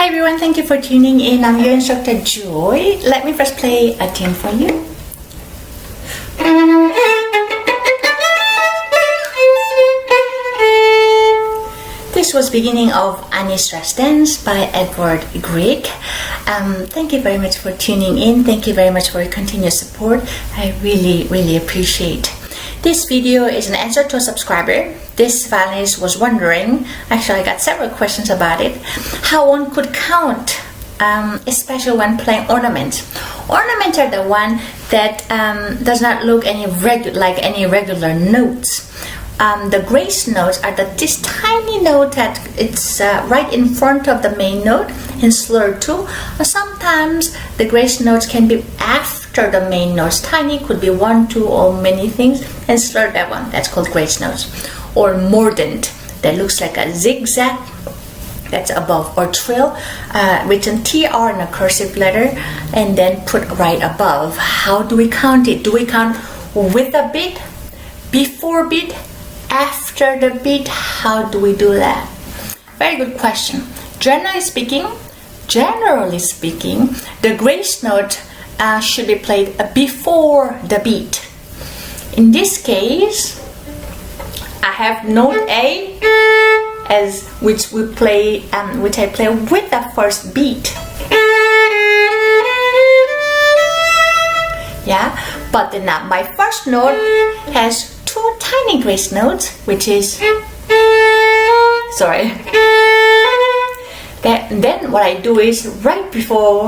everyone, thank you for tuning in. I'm your instructor Joy. Let me first play a tune for you. This was beginning of Anitra's Dance by Edward Grieg. Thank you very much for tuning in. Thank you very much for your continuous support. I really appreciate. This video is an answer to a subscriber. This violinist was wondering, actually I got several questions about it, how one could count, especially when playing ornaments. Ornaments are the one that does not look like any regular notes. The grace notes are this tiny note that it's right in front of the main note in slur 2. Or sometimes the grace notes can be after the main notes. Tiny could be 1, 2, or many things, and slur that one. That's called grace notes. Or mordant, that looks like a zigzag, that's above, or trill, written TR in a cursive letter, and then put right above. How do we count it? Do we count with a beat, before beat, after the beat? How do we do that? Very good question. Generally speaking, the grace note should be played before the beat. In this case, I have note A, which I play with the first beat. Yeah, but then my first note has 2 tiny grace notes, which is sorry. Then what I do is right before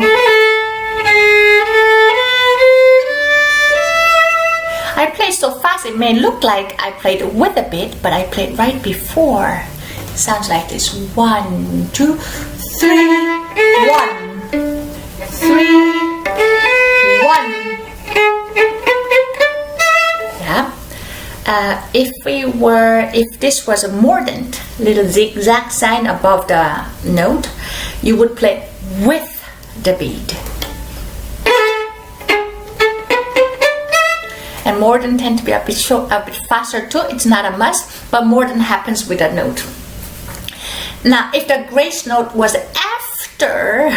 I play so fast it may look like I played with a beat, but I played right before. Sounds like this: 1, 2, 3, 1, 3, 1. Yeah. If this was a mordant, little zigzag sign above the note, you would play with the beat. And mordant tend to be a bit faster too. It's not a must, but mordant happens with a note. Now, if the grace note was after,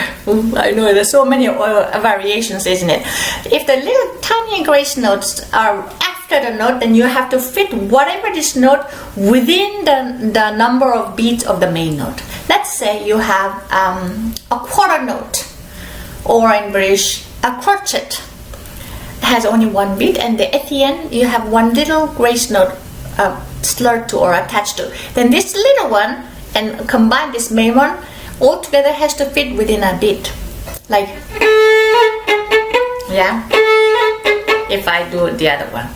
I know there's so many variations, isn't it? If the little tiny grace notes are after the note, then you have to fit whatever this note within the number of beats of the main note. Let's say you have a quarter note, or in British, a crotchet. Has only 1 beat, and at the end you have one little grace note slurred to or attached to. Then this little one and combine this main one all together has to fit within a beat. Like, yeah. If I do the other one,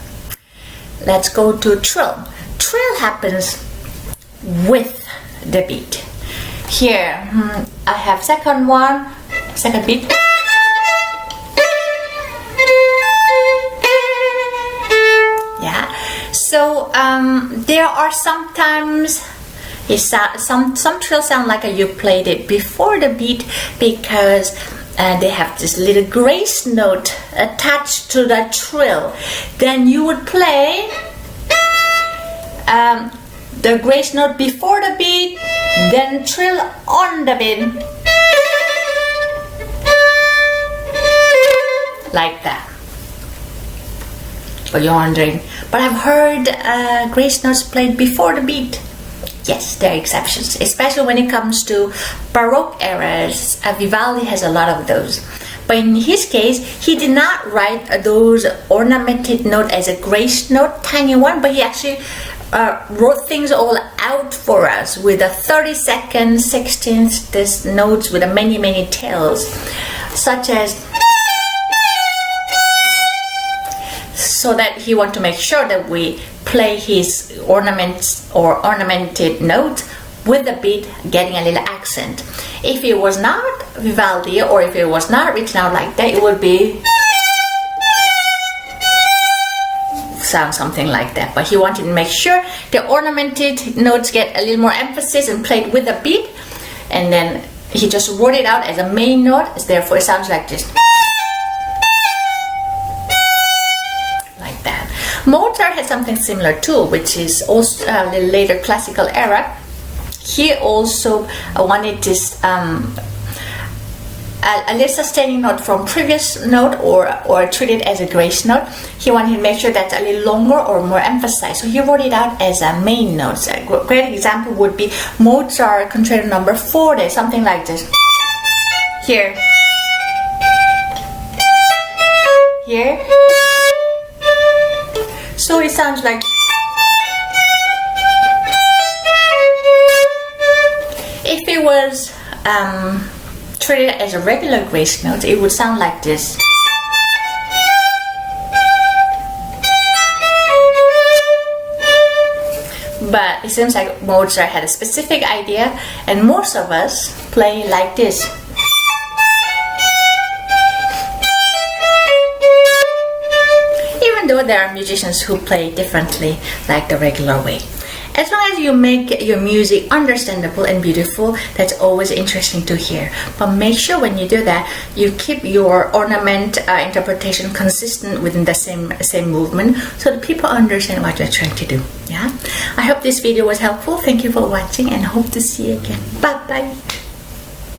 let's go to trill. Trill happens with the beat. Here, I have second beat. So there are sometimes some trills sound like you played it before the beat because they have this little grace note attached to the trill. Then you would play the grace note before the beat, then trill on the beat, like that. But you're wondering, but I've heard grace notes played before the beat. Yes, there are exceptions, especially when it comes to Baroque eras. Vivaldi has a lot of those. But in his case, he did not write those ornamented notes as a grace note, tiny one, but he actually wrote things all out for us with a 32nd, 16th notes with many tails, such as, so that he wanted to make sure that we play his ornaments or ornamented notes with the beat getting a little accent. If it was not Vivaldi, or if it was not written out like that, it would be sound something like that. But he wanted to make sure the ornamented notes get a little more emphasis and played with the beat, and then he just wrote it out as a main note, therefore it sounds like this. Mozart had something similar too, which is also the later classical era. He also wanted this a less sustaining note from previous note or treat it as a grace note. He wanted to make sure that's a little longer or more emphasized. So he wrote it out as a main note. So a great example would be Mozart Concerto number 40, something like this. Here. Here. So it sounds like, if it was treated as a regular grace note, it would sound like this. But it seems like Mozart had a specific idea, and most of us play like this. Even though there are musicians who play differently, like the regular way. As long as you make your music understandable and beautiful, that's always interesting to hear. But make sure when you do that, you keep your ornament interpretation consistent within the same movement, so that people understand what you're trying to do. Yeah. I hope this video was helpful. Thank you for watching, and hope to see you again. Bye bye.